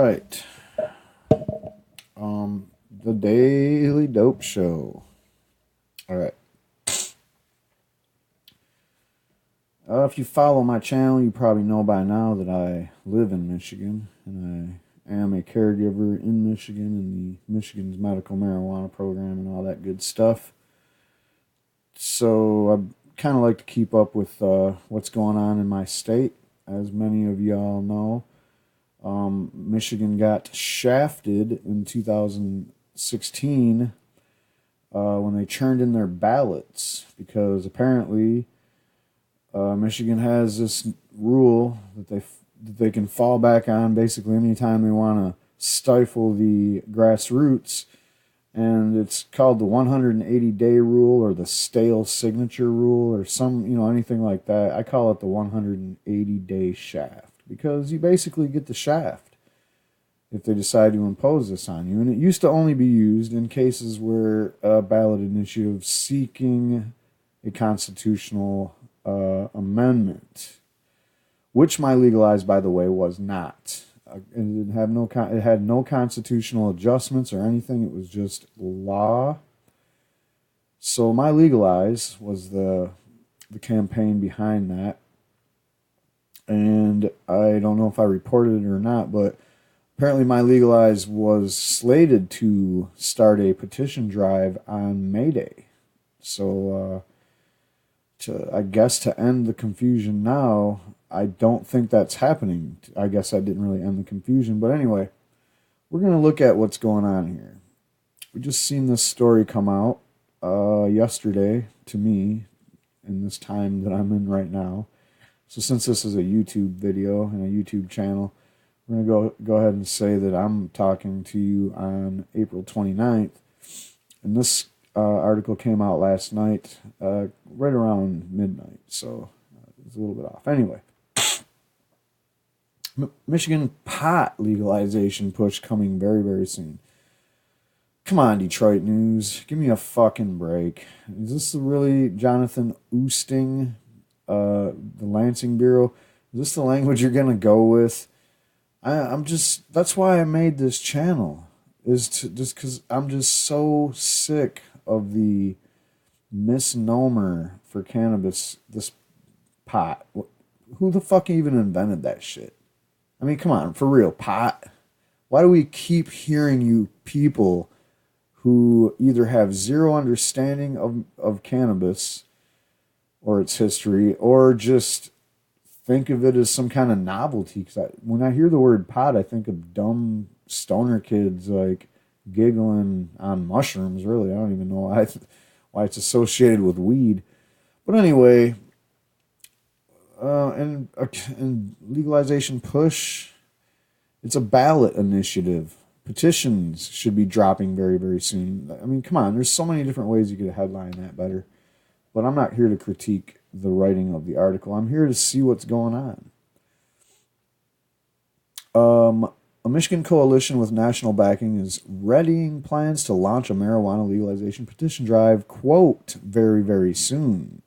right. The Daily Dope Show. All right. If you follow my channel, you probably know by now that I live in Michigan, and I am a caregiver in Michigan in the Michigan's medical marijuana program and all that good stuff. So I kind of like to keep up with what's going on in my state. As many of y'all know, Michigan got shafted in 2016 when they turned in their ballots because apparently Michigan has this rule that they can fall back on basically anytime they want to stifle the grassroots, and it's called the 180-day rule or the stale signature rule or anything like that. I call it the 180-day shaft because you basically get the shaft if they decide to impose this on you. And it used to only be used in cases where a ballot initiative seeking a constitutional amendment, which my legalized, by the way, was not. It had no constitutional adjustments or anything. It was just law. So my legalize was the campaign behind that. And I don't know if I reported it or not, but apparently my legalize was slated to start a petition drive on May Day. So to end the confusion now, I don't think that's happening. I guess I didn't really end the confusion. But anyway, we're going to look at what's going on here. We just seen this story come out yesterday to me in this time that I'm in right now. So since this is a YouTube video and a YouTube channel, we're going to go ahead and say that I'm talking to you on April 29th. And this article came out last night, right around midnight. So it's a little bit off. Anyway. Michigan pot legalization push coming very, very soon. Come on, Detroit News. Give me a fucking break. Is this really Jonathan Oosting, the Lansing Bureau? Is this the language you're going to go with? That's why I made this channel. Just because I'm just so sick of the misnomer for cannabis, this pot. Who the fuck even invented that shit? I mean, come on, for real, pot. Why do we keep hearing you people who either have zero understanding of cannabis or its history, or just think of it as some kind of novelty? Because when I hear the word pot, I think of dumb stoner kids like giggling on mushrooms. Really, I don't even know why it's associated with weed. But anyway. And legalization push, it's a ballot initiative. Petitions should be dropping very, very soon. I mean, come on, there's so many different ways you could headline that better. But I'm not here to critique the writing of the article. I'm here to see what's going on. A Michigan coalition with national backing is readying plans to launch a marijuana legalization petition drive, quote, very, very soon,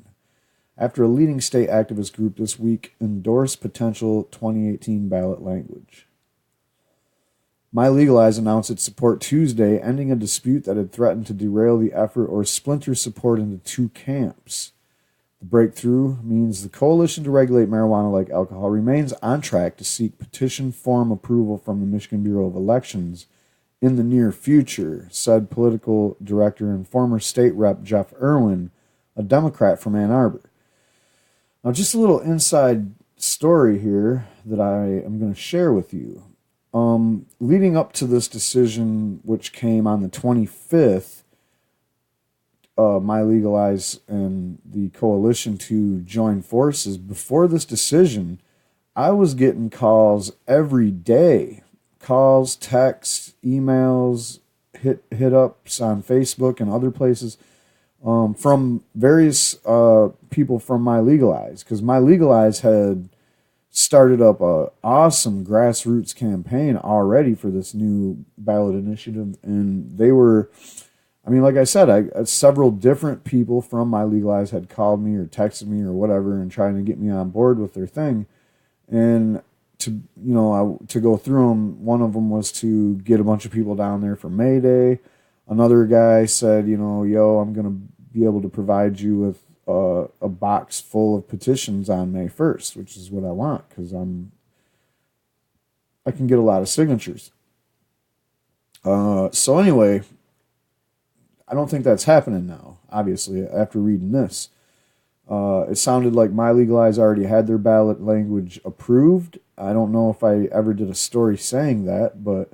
after a leading state activist group this week endorsed potential 2018 ballot language. My Legalize announced its support Tuesday, ending a dispute that had threatened to derail the effort or splinter support into two camps. The breakthrough means the coalition to regulate marijuana like alcohol remains on track to seek petition form approval from the Michigan Bureau of Elections in the near future, said political director and former state rep Jeff Irwin, a Democrat from Ann Arbor. Now, just a little inside story here that I am going to share with you. Leading up to this decision, which came on the 25th, My Legalize and the coalition to join forces, before this decision, I was getting calls every day. Calls, texts, emails, hit-ups on Facebook and other places. From various people from My Legalize, because My Legalize had started up a awesome grassroots campaign already for this new ballot initiative, and they were, I mean, like I said, several different people from My Legalize had called me or texted me or whatever and trying to get me on board with their thing, and to go through them. One of them was to get a bunch of people down there for May Day. Another guy said, yo, I'm going to be able to provide you with a box full of petitions on May 1st, which is what I want because I can get a lot of signatures. So anyway, I don't think that's happening now, obviously, after reading this. It sounded like My Legalize already had their ballot language approved. I don't know if I ever did a story saying that, but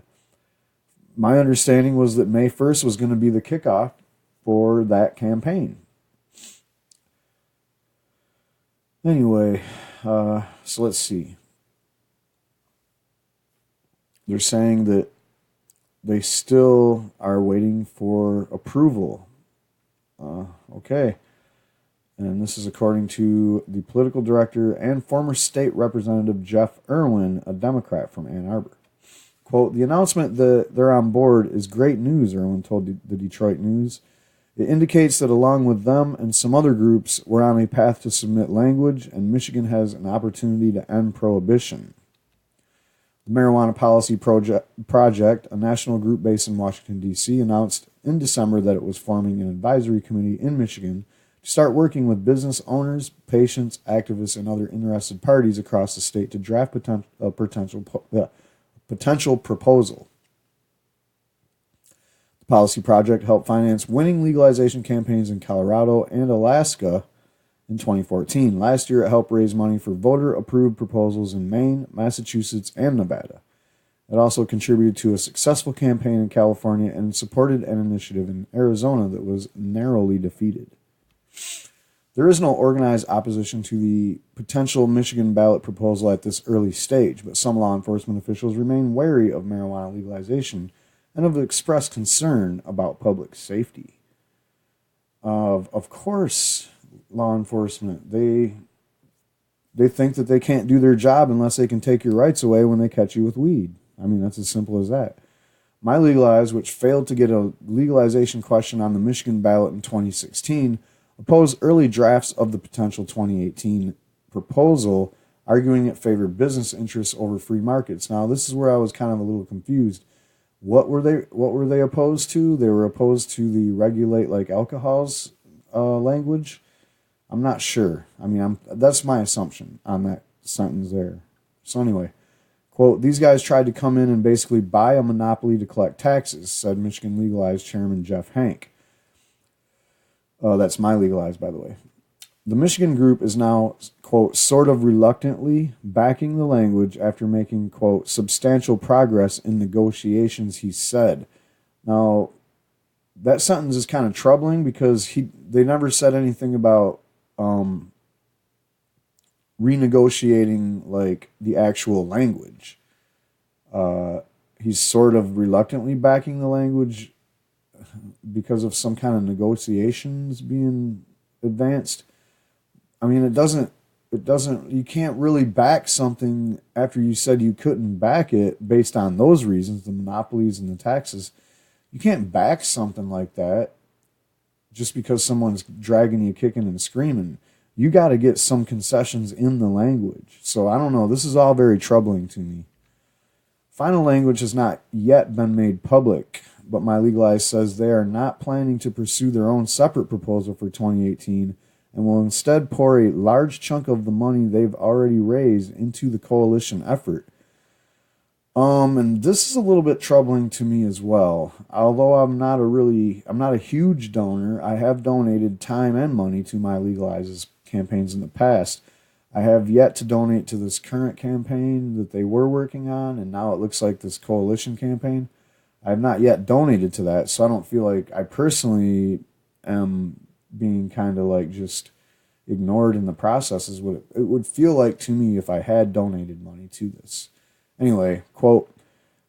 my understanding was that May 1st was going to be the kickoff for that campaign. Anyway, so let's see. They're saying that they still are waiting for approval. Okay. And this is according to the political director and former state representative Jeff Irwin, a Democrat from Ann Arbor. Quote, the announcement that they're on board is great news, Irwin told the Detroit News. It indicates that along with them and some other groups, we're on a path to submit language, and Michigan has an opportunity to end prohibition. The Marijuana Policy Project, a national group based in Washington, D.C., announced in December that it was forming an advisory committee in Michigan to start working with business owners, patients, activists, and other interested parties across the state to draft a potential proposal. The policy project helped finance winning legalization campaigns in Colorado and Alaska in 2014. Last year, it helped raise money for voter-approved proposals in Maine, Massachusetts, and Nevada. It also contributed to a successful campaign in California and supported an initiative in Arizona that was narrowly defeated. There is no organized opposition to the potential Michigan ballot proposal at this early stage, but some law enforcement officials remain wary of marijuana legalization and have expressed concern about public safety. Of course, law enforcement, they think that they can't do their job unless they can take your rights away when they catch you with weed. I mean, that's as simple as that. My Legalize, which failed to get a legalization question on the Michigan ballot in 2016, opposed early drafts of the potential 2018 proposal, arguing it favored business interests over free markets. Now, this is where I was kind of a little confused. What were they opposed to? They were opposed to the regulate like alcohols language. I'm not sure. I mean, that's my assumption on that sentence there. So anyway, quote, these guys tried to come in and basically buy a monopoly to collect taxes, said Michigan Legalize Chairman Jeff Hank. That's My Legalize, by the way. The Michigan group is now, quote, sort of reluctantly backing the language after making, quote, substantial progress in negotiations, he said. Now, that sentence is kind of troubling because they never said anything about renegotiating, like, the actual language. He's sort of reluctantly backing the language because of some kind of negotiations being advanced. I mean, it doesn't, you can't really back something after you said you couldn't back it based on those reasons, the monopolies and the taxes. You can't back something like that just because someone's dragging you kicking and screaming. You got to get some concessions in the language. So I don't know. This is all very troubling to me. Final language has not yet been made public, but My Legalize says they are not planning to pursue their own separate proposal for 2018 and will instead pour a large chunk of the money they've already raised into the coalition effort. And this is a little bit troubling to me as well. Although I'm not a huge donor, I have donated time and money to My Legalize's campaigns in the past. I have yet to donate to this current campaign that they were working on, and now it looks like this coalition campaign. I have not yet donated to that, so I don't feel like I personally am being kind of like just ignored in the process is what it would feel like to me if I had donated money to this. Anyway, quote,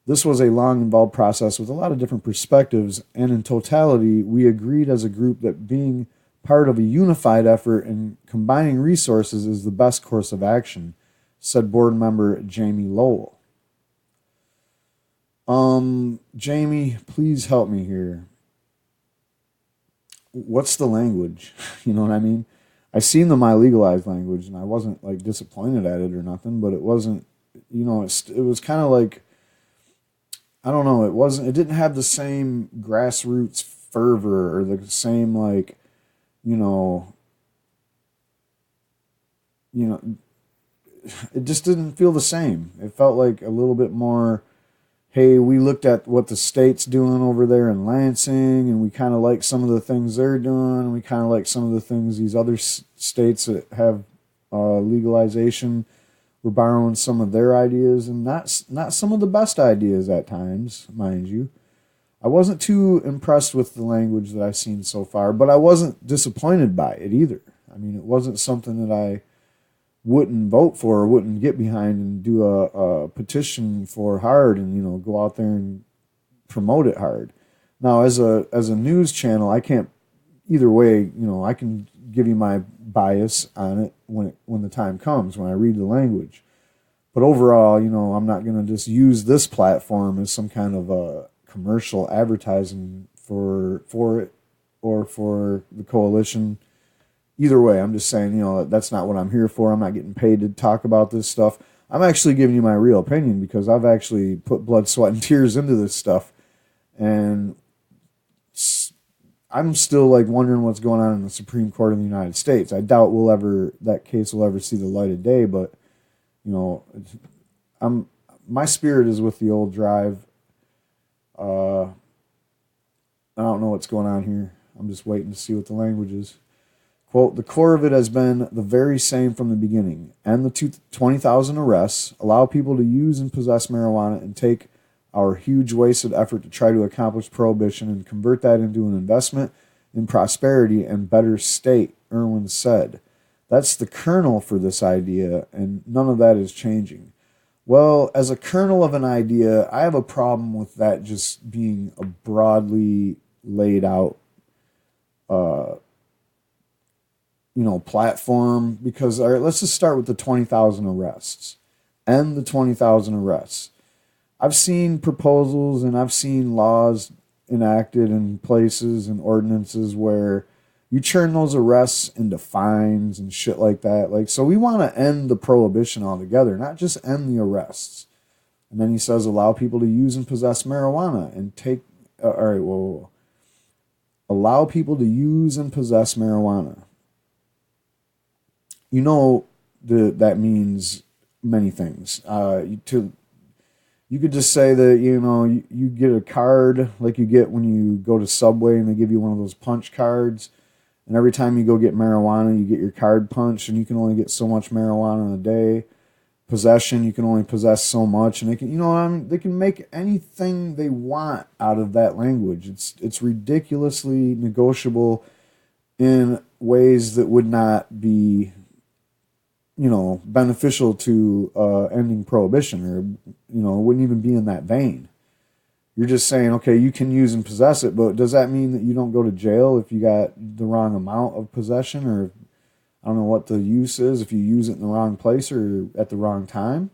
this was a long, involved process with a lot of different perspectives, and in totality, we agreed as a group that being part of a unified effort and combining resources is the best course of action, said board member Jamie Lowell. Jamie, please help me here. What's the language? You know what I mean? I seen the My Legalized language, and I wasn't like disappointed at it or nothing, but it wasn't, it was kind of like, I don't know, it didn't have the same grassroots fervor or the same, like, you know, you know, it just didn't feel the same. It felt like a little bit more, hey, we looked at what the state's doing over there in Lansing, and we kind of like some of the things they're doing, and we kind of like some of the things these other states that have legalization. We're borrowing some of their ideas, and not some of the best ideas at times, mind you. I wasn't too impressed with the language that I've seen so far, but I wasn't disappointed by it either. I mean, it wasn't something that I wouldn't vote for or wouldn't get behind and do a petition for hard and, go out there and promote it hard. Now, as a news channel, I can't, either way, I can give you my bias on it when the time comes, when I read the language. But overall, I'm not going to just use this platform as some kind of a commercial advertising for it or for the coalition. Either way, I'm just saying, that's not what I'm here for. I'm not getting paid to talk about this stuff. I'm actually giving you my real opinion because I've actually put blood, sweat, and tears into this stuff. And I'm still like wondering what's going on in the Supreme Court of the United States. I doubt that case will ever see the light of day, but my spirit is with the old drive. I don't know what's going on here. I'm just waiting to see what the language is. Quote, the core of it has been the very same from the beginning. End the 20,000 arrests, allow people to use and possess marijuana, and take our huge wasted effort to try to accomplish prohibition and convert that into an investment in prosperity and better state, Irwin said. That's the kernel for this idea, and none of that is changing. Well, as a kernel of an idea, I have a problem with that just being a broadly laid out platform, because all right, let's just start with the 20,000 arrests. End the 20,000 arrests. I've seen proposals and I've seen laws enacted in places and ordinances where you turn those arrests into fines and shit like that. Like, so we want to end the prohibition altogether, not just end the arrests. And then he says, allow people to use and possess marijuana and take, allow people to use and possess marijuana. That means many things. You could just say that, you get a card like you get when you go to Subway and they give you one of those punch cards. And every time you go get marijuana, you get your card punched, and you can only get so much marijuana in a day. Possession, you can only possess so much, and they can, they can make anything they want out of that language. It's ridiculously negotiable in ways that would not be, beneficial to ending prohibition, or, it wouldn't even be in that vein. You're just saying, okay, you can use and possess it, but does that mean that you don't go to jail if you got the wrong amount of possession, or I don't know what the use is, if you use it in the wrong place or at the wrong time?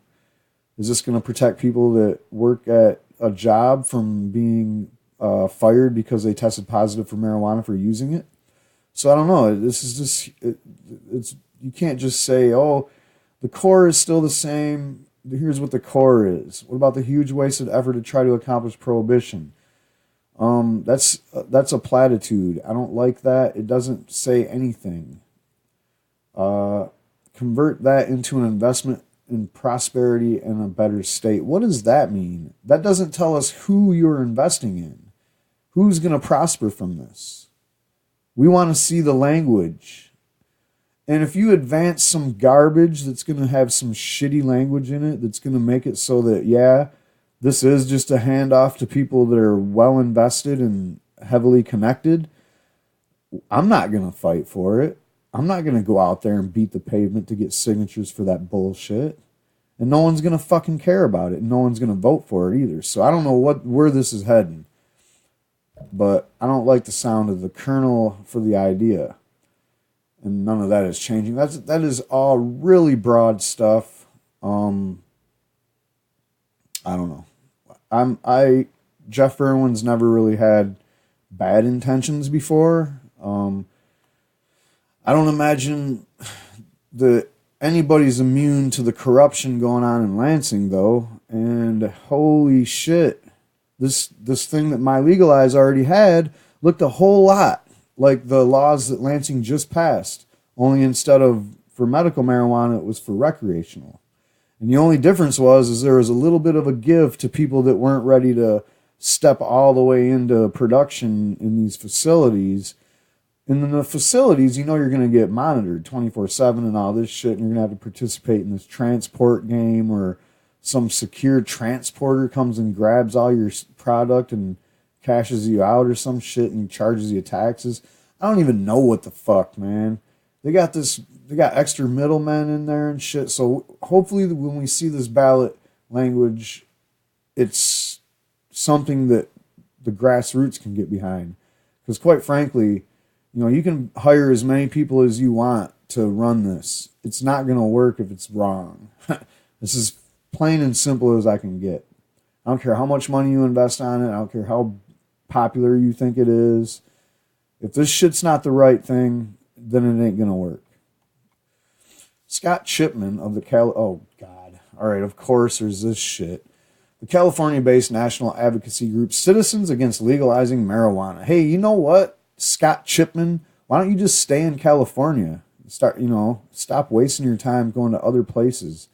Is this going to protect people that work at a job from being fired because they tested positive for marijuana for using it? So I don't know. This is just, you can't just say, oh, the core is still the same. Here's what the core is. What about the huge wasted effort to try to accomplish prohibition? That's a platitude. I don't like that. It doesn't say anything. Convert that into an investment in prosperity and a better state. What does that mean? That doesn't tell us who you're investing in. Who's going to prosper from this? We want to see the language. And if you advance some garbage that's going to have some shitty language in it, that's going to make it so that, yeah, this is just a handoff to people that are well invested and heavily connected, I'm not going to fight for it. I'm not going to go out there and beat the pavement to get signatures for that bullshit. And no one's going to fucking care about it. And no one's going to vote for it either. So I don't know where this is heading. But I don't like the sound of the kernel for the idea. And none of that is changing. That is all really broad stuff. I don't know. Jeff Irwin's never really had bad intentions before. I don't imagine that anybody's immune to the corruption going on in Lansing, though. And holy shit, this thing that My Legalize already had looked a whole lot like the laws that Lansing just passed. Only instead of for medical marijuana, it was for recreational. And the only difference is there was a little bit of a give to people that weren't ready to step all the way into production in these facilities. And in the facilities, you know you're going to get monitored 24/7 and all this shit, and you're going to have to participate in this transport game where some secure transporter comes and grabs all your product and cashes you out or some shit and charges you taxes. I don't even know what the fuck, man. They got extra middlemen in there and shit. So hopefully when we see this ballot language, it's something that the grassroots can get behind. Because quite frankly, you know, you can hire as many people as you want to run this. It's not going to work if it's wrong. This is plain and simple as I can get. I don't care how much money you invest on it. I don't care how popular you think it is. If this shit's not the right thing, then it ain't going to work. Scott Chipman of the oh God. All right, of course there's this shit. The California-based national advocacy group Citizens Against Legalizing Marijuana. Hey, you know what? Scott Chipman, why don't you just stay in California? Stop wasting your time going to other places.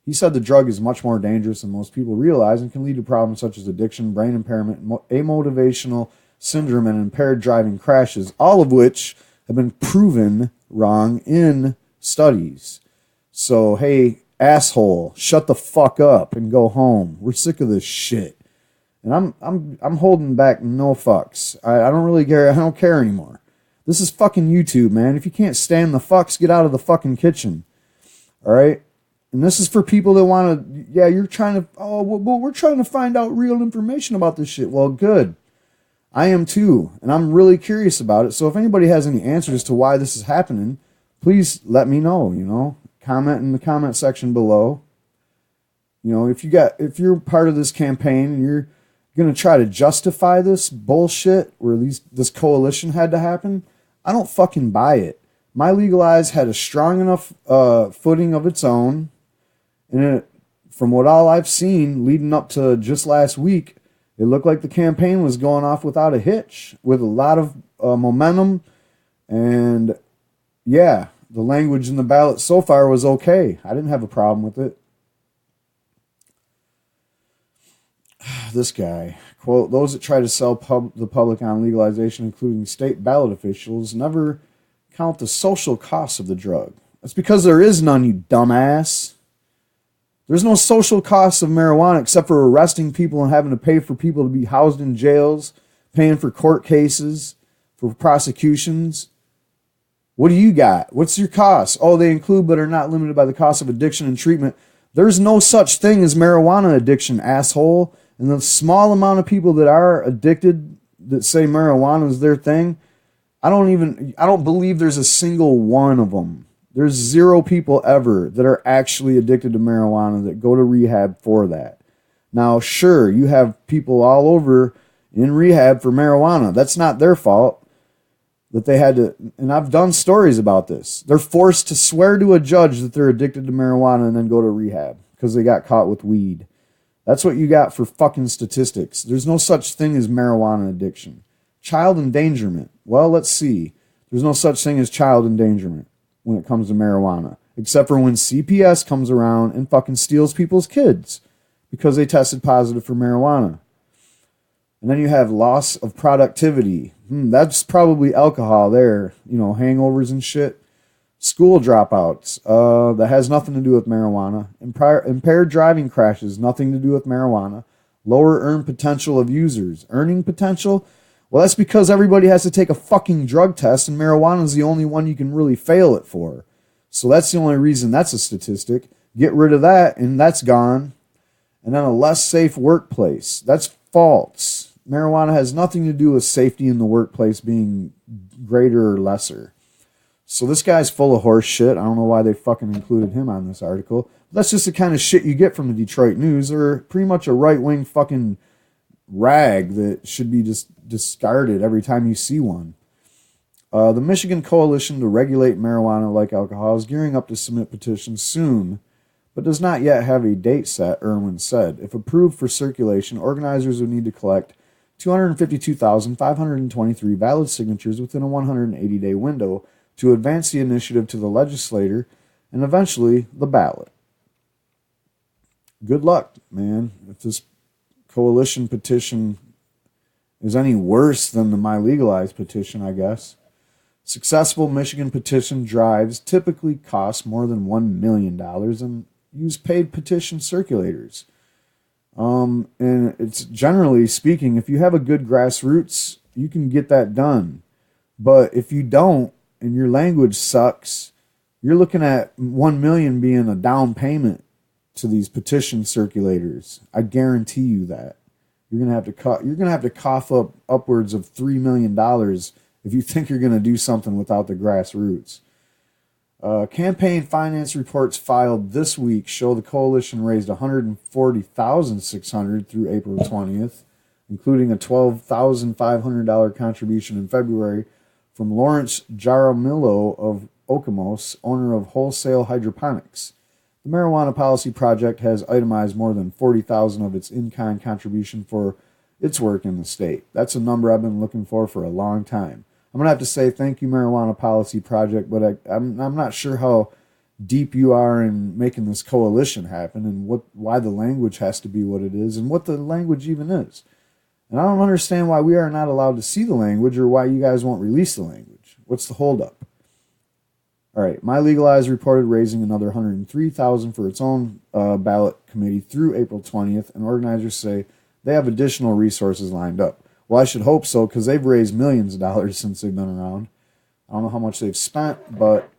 He said the drug is much more dangerous than most people realize and can lead to problems such as addiction, brain impairment, amotivational syndrome, and impaired driving crashes, all of which have been proven wrong in studies. So, hey, asshole, shut the fuck up and go home. We're sick of this shit. And I'm holding back no fucks. I don't really care. I don't care anymore. This is fucking YouTube, man. If you can't stand the fucks, get out of the fucking kitchen. All right? And this is for people that want to, yeah, you're trying to, we're trying to find out real information about this shit. Well, good. I am too. And I'm really curious about it. So if anybody has any answers to why this is happening, please let me know, Comment in the comment section below. If you're part of this campaign and you're going to try to justify this bullshit where this coalition had to happen, I don't fucking buy it. My Legalize had a strong enough footing of its own, and from what all I've seen leading up to just last week, it looked like the campaign was going off without a hitch, with a lot of momentum, and yeah, the language in the ballot so far was okay. I didn't have a problem with it. This guy, quote, those that try to sell the public on legalization, including state ballot officials, never count the social costs of the drug. That's because there is none, you dumbass. There's no social costs of marijuana except for arresting people and having to pay for people to be housed in jails, paying for court cases, for prosecutions. What do you got? What's your costs? Oh, they include but are not limited by the cost of addiction and treatment. There's no such thing as marijuana addiction, asshole. And the small amount of people that are addicted that say marijuana is their thing, I don't believe there's a single one of them. There's 0 people ever that are actually addicted to marijuana that go to rehab for that. Now, sure, you have people all over in rehab for marijuana. That's not their fault that they had to, and I've done stories about this. They're forced to swear to a judge that they're addicted to marijuana and then go to rehab because they got caught with weed. That's what you got for fucking statistics. There's no such thing as marijuana addiction. Child endangerment. Well, let's see. There's no such thing as child endangerment when it comes to marijuana, except for when CPS comes around and fucking steals people's kids because they tested positive for marijuana. And then you have loss of productivity. That's probably alcohol there, hangovers and shit. School dropouts. That has nothing to do with marijuana. Impaired driving crashes, nothing to do with marijuana. Lower earn potential of users. Earning potential? Well, that's because everybody has to take a fucking drug test, and marijuana is the only one you can really fail it for. So that's the only reason that's a statistic. Get rid of that, and that's gone. And then a less safe workplace. That's false. Marijuana has nothing to do with safety in the workplace being greater or lesser. So this guy's full of horse shit. I don't know why they fucking included him on this article. But that's just the kind of shit you get from the Detroit News. They're pretty much a right-wing fucking rag that should be just discarded every time you see one. The Michigan Coalition to Regulate Marijuana Like Alcohol is gearing up to submit petitions soon, but does not yet have a date set, Irwin said. If approved for circulation, organizers would need to collect 252,523 valid signatures within a 180-day window to advance the initiative to the legislature and eventually the ballot. Good luck, man. If this coalition petition is any worse than the My Legalize petition, I guess. Successful Michigan petition drives typically cost more than $1 million and use paid petition circulators. And it's generally speaking, if you have a good grassroots, you can get that done. But if you don't, and your language sucks, you're looking at $1 million being a down payment to these petition circulators. I guarantee you that. You're gonna have to cough up upwards of $3 million if you think you're gonna do something without the grassroots. Campaign finance reports filed this week show the coalition raised $140,600 through April 20th, including a $12,500 contribution in February from Lawrence Jaramillo of Okemos, owner of Wholesale Hydroponics. The Marijuana Policy Project has itemized more than $40,000 of its in-kind contribution for its work in the state. That's a number I've been looking for a long time. I'm going to have to say thank you, Marijuana Policy Project, but I'm not sure how deep you are in making this coalition happen and why the language has to be what it is and what the language even is. And I don't understand why we are not allowed to see the language or why you guys won't release the language. What's the holdup? All right, My Legalize reported raising another $103,000 for its own ballot committee through April 20th, and organizers say they have additional resources lined up. Well, I should hope so, because they've raised millions of dollars since they've been around. I don't know how much they've spent, but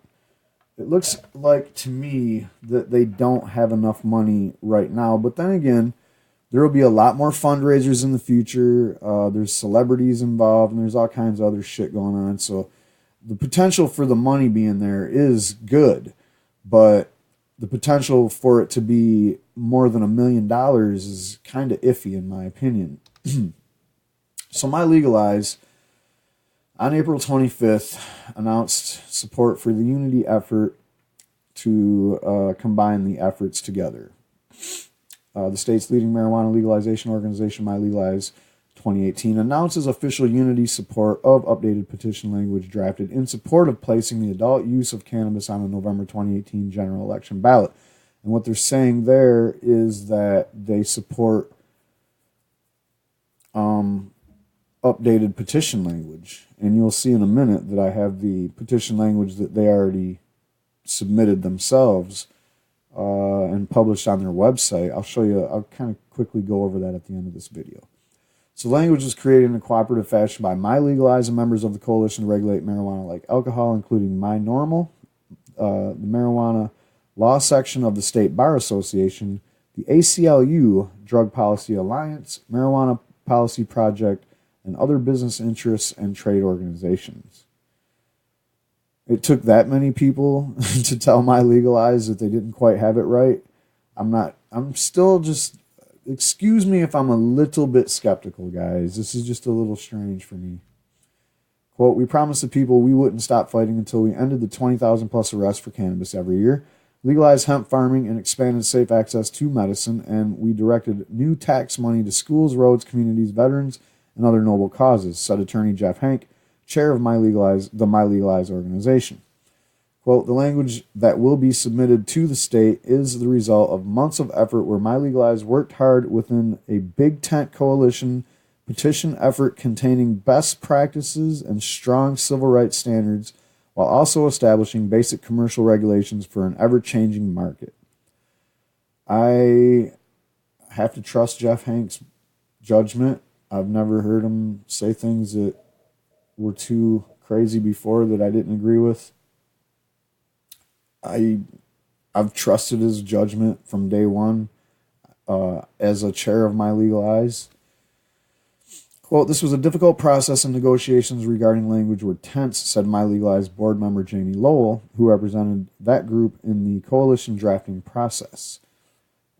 it looks like to me that they don't have enough money right now. But then again, there will be a lot more fundraisers in the future. There's celebrities involved, and there's all kinds of other shit going on. So the potential for the money being there is good, but the potential for it to be more than $1 million is kind of iffy, in my opinion. So My Legalize, on April 25th, announced support for the unity effort to combine the efforts together. The state's leading marijuana legalization organization, My Legalize 2018, announces official unity support of updated petition language drafted in support of placing the adult use of cannabis on a November 2018 general election ballot. And what they're saying there is that they support updated petition language. And you'll see in a minute that I have the petition language that they already submitted themselves and published on their website. I'll show you, I'll kind of quickly go over that at the end of this video. So language was created in a cooperative fashion by My Legalize and members of the Coalition to Regulate Marijuana Like Alcohol, including My Normal, the Marijuana Law Section of the State Bar Association, the ACLU, Drug Policy Alliance, Marijuana Policy Project, and other business interests and trade organizations. It took that many people to tell My Legalize that they didn't quite have it right. I'm still just, excuse me if I'm a little bit skeptical, guys. This is just a little strange for me. Quote, we promised the people we wouldn't stop fighting until we ended the 20,000 plus arrests for cannabis every year, legalized hemp farming, and expanded safe access to medicine, and we directed new tax money to schools, roads, communities, veterans, and other noble causes, said Attorney Jeff Hank, chair of the My Legalize organization. Quote, the language that will be submitted to the state is the result of months of effort where My Legalize worked hard within a big tent coalition petition effort containing best practices and strong civil rights standards while also establishing basic commercial regulations for an ever-changing market. I have to trust Jeff Hank's judgment. I've never heard him say things that were too crazy before that I didn't agree with. I've trusted his judgment from day one as a chair of My Legalize. Quote, this was a difficult process and negotiations regarding language were tense, said My Legalize board member Jamie Lowell, who represented that group in the coalition drafting process.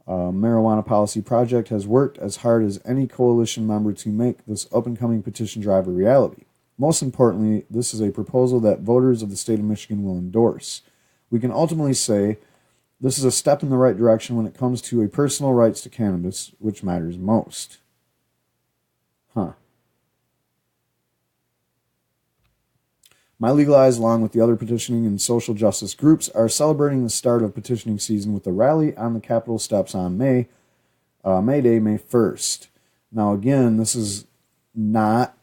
Marijuana Policy Project has worked as hard as any coalition member to make this up-and-coming petition drive a reality. Most importantly, this is a proposal that voters of the state of Michigan will endorse. We can ultimately say this is a step in the right direction when it comes to a personal rights to cannabis, which matters most. Huh. My Legalize, along with the other petitioning and social justice groups, are celebrating the start of petitioning season with a rally on the Capitol steps on May Day, May 1st. Now, again, this is not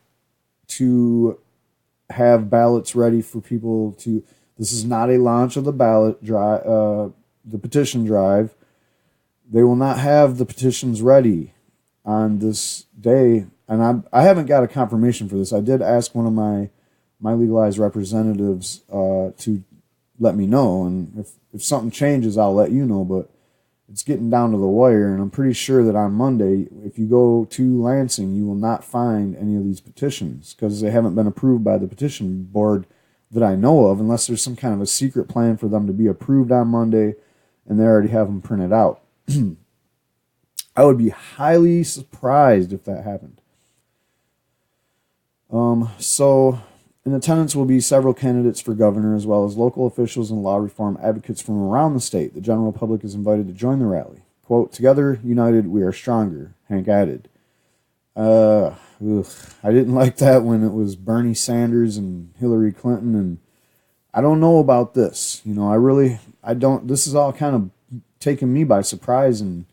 to have ballots ready for people to. This is not a launch of the ballot drive, the petition drive. They will not have the petitions ready on this day, and I haven't got a confirmation for this. I did ask one of my Legalized representatives to let me know, and if something changes, I'll let you know, but it's getting down to the wire, and I'm pretty sure that on Monday, if you go to Lansing, you will not find any of these petitions because they haven't been approved by the petition board that I know of, unless there's some kind of a secret plan for them to be approved on Monday, and they already have them printed out. I would be highly surprised if that happened. So in attendance will be several candidates for governor, as well as local officials and law reform advocates from around the state. The general public is invited to join the rally. Quote, "Together, united, we are stronger," Hank added. I didn't like that when it was Bernie Sanders and Hillary Clinton, and I don't know about this. I don't, this is all kind of taking me by surprise, and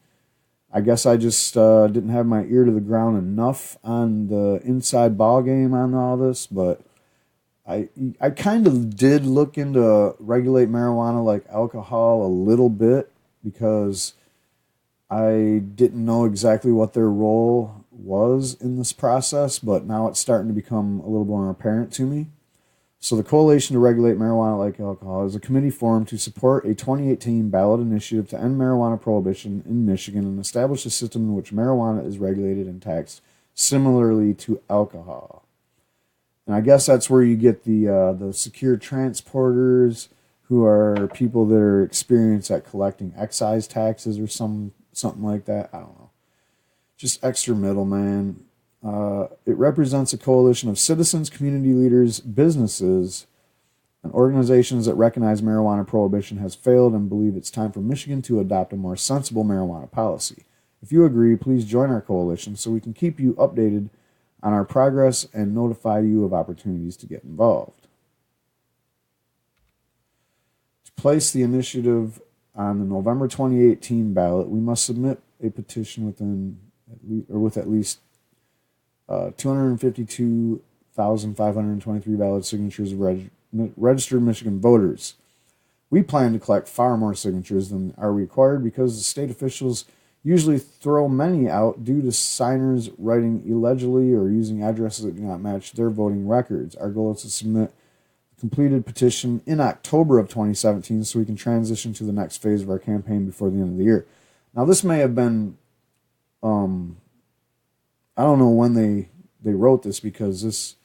I guess I just didn't have my ear to the ground enough on the inside ball game on all this, but I kind of did look into regulate marijuana like alcohol a little bit because I didn't know exactly what their role was in this process, but now it's starting to become a little more apparent to me. So the Coalition to Regulate Marijuana Like Alcohol is a committee formed to support a 2018 ballot initiative to end marijuana prohibition in Michigan and establish a system in which marijuana is regulated and taxed similarly to alcohol. And I guess that's where you get the secure transporters, who are people that are experienced at collecting excise taxes or something like that. I don't know. Just extra middleman. It represents a coalition of citizens, community leaders, businesses, and organizations that recognize marijuana prohibition has failed and believe it's time for Michigan to adopt a more sensible marijuana policy. If you agree, please join our coalition so we can keep you updated on our progress and notify you of opportunities to get involved. To place the initiative on the November 2018 ballot, we must submit a petition with at least 252,523 valid signatures of registered Michigan voters. We plan to collect far more signatures than are required because the state officials usually throw many out due to signers writing illegibly or using addresses that do not match their voting records. Our goal is to submit a completed petition in October of 2017 so we can transition to the next phase of our campaign before the end of the year. Now, this may have been, I don't know when they wrote this, because this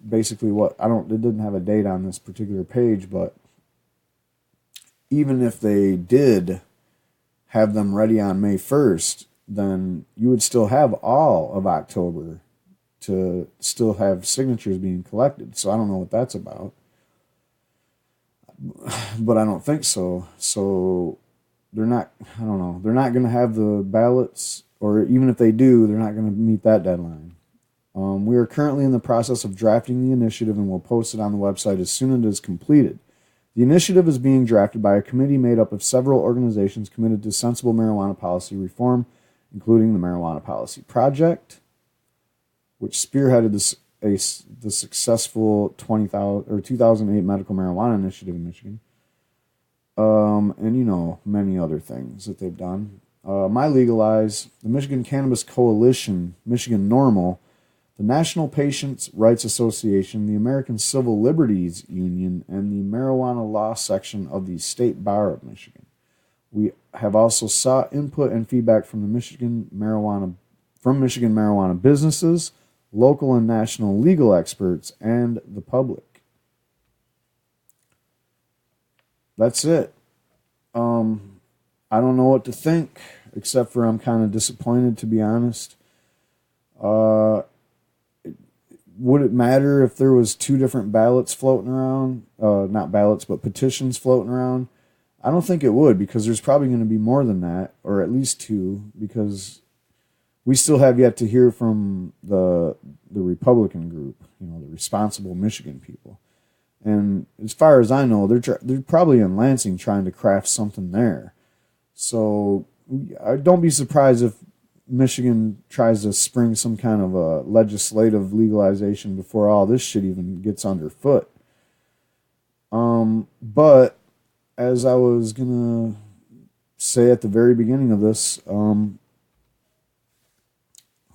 basically it didn't have a date on this particular page, but even if they did have them ready on May 1st, then you would still have all of October to still have signatures being collected. So I don't know what that's about. But I don't think so. So they're not going to have the ballots, or even if they do, they're not going to meet that deadline. We are currently in the process of drafting the initiative and will post it on the website as soon as it is completed. The initiative is being drafted by a committee made up of several organizations committed to sensible marijuana policy reform, including the Marijuana Policy Project, which spearheaded the successful 2008 medical marijuana initiative in Michigan, and many other things that they've done. My Legalize, the Michigan Cannabis Coalition, Michigan NORML, the National Patients' Rights Association, the American Civil Liberties Union, and the Marijuana Law Section of the State Bar of Michigan. We have also sought input and feedback from Michigan marijuana businesses, local and national legal experts, and the public. That's it. I don't know what to think, except for I'm kind of disappointed, to be honest. Uh, would it matter if there was two different ballots floating around? Not ballots, but petitions floating around? I don't think it would, because there's probably going to be more than that, or at least two, because we still have yet to hear from the Republican group, the responsible Michigan people. And as far as I know, they're probably in Lansing trying to craft something there. So don't be surprised if Michigan tries to spring some kind of a legislative legalization before all this shit even gets underfoot. But as I was gonna say at the very beginning of this, who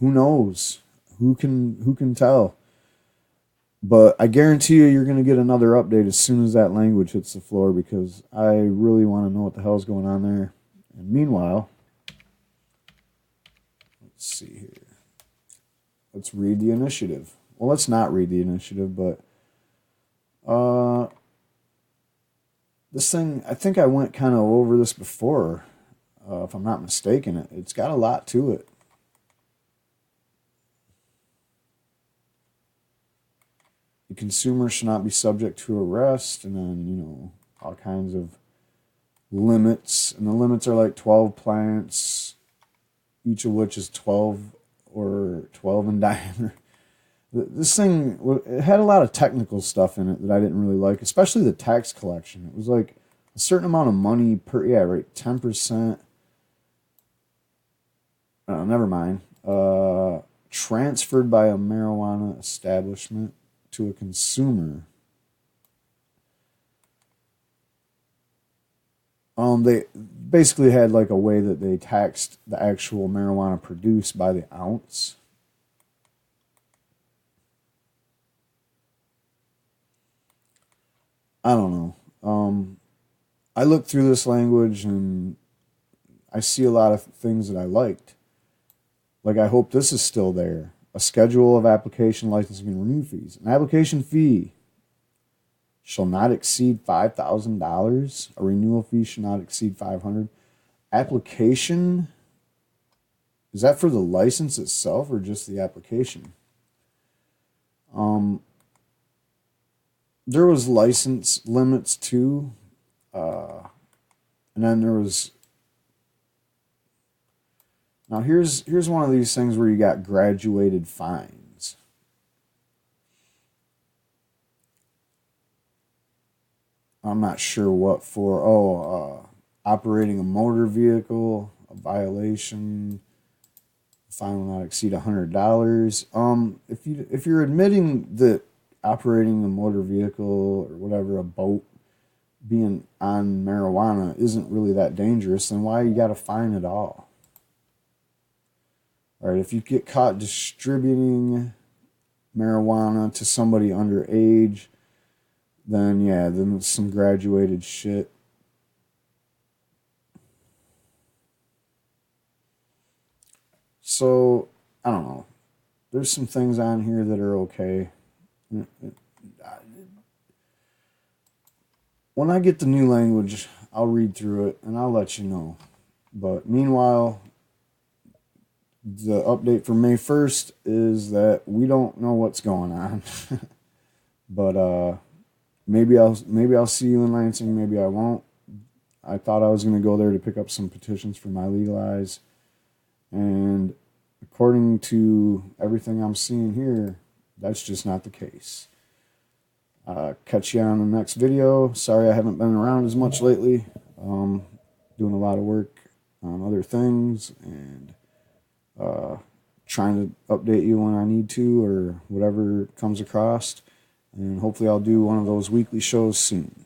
knows? Who can tell? But I guarantee you're going to get another update as soon as that language hits the floor, because I really want to know what the hell's going on there. And meanwhile, let's see here. Let's read the initiative. Well, let's not read the initiative, but this thing, I think I went kind of over this before, if I'm not mistaken. It's got a lot to it. The consumer should not be subject to arrest, and then, all kinds of limits. And the limits are like 12 plants, each of which is 12 in diameter. This thing, it had a lot of technical stuff in it that I didn't really like, especially the tax collection. It was like a certain amount of money per, 10%. Never mind. Transferred by a marijuana establishment to a consumer. They basically had like a way that they taxed the actual marijuana produced by the ounce. I don't know. I looked through this language and I see a lot of things that I liked. Like, I hope this is still there. A schedule of application, licensing, and renew fees. An application fee shall not exceed $5,000. A renewal fee shall not exceed $500. Application, is that for the license itself or just the application? There was license limits too, and then there was. Now here's one of these things where you got graduated fines. I'm not sure what for. Operating a motor vehicle, a violation, fine will not exceed $100. If you're admitting that operating a motor vehicle or whatever, a boat, being on marijuana isn't really that dangerous, then why you got to fine it all? All right, if you get caught distributing marijuana to somebody underage, then it's some graduated shit. So, I don't know. There's some things on here that are okay. When I get the new language, I'll read through it and I'll let you know. But meanwhile, the update for May 1st is that we don't know what's going on. But maybe I'll see you in Lansing, maybe I won't. I thought I was going to go there to pick up some petitions for my Legalize. And according to everything I'm seeing here, that's just not the case. Catch you on the next video. Sorry I haven't been around as much lately. Doing a lot of work on other things and trying to update you when I need to or whatever comes across. And hopefully I'll do one of those weekly shows soon.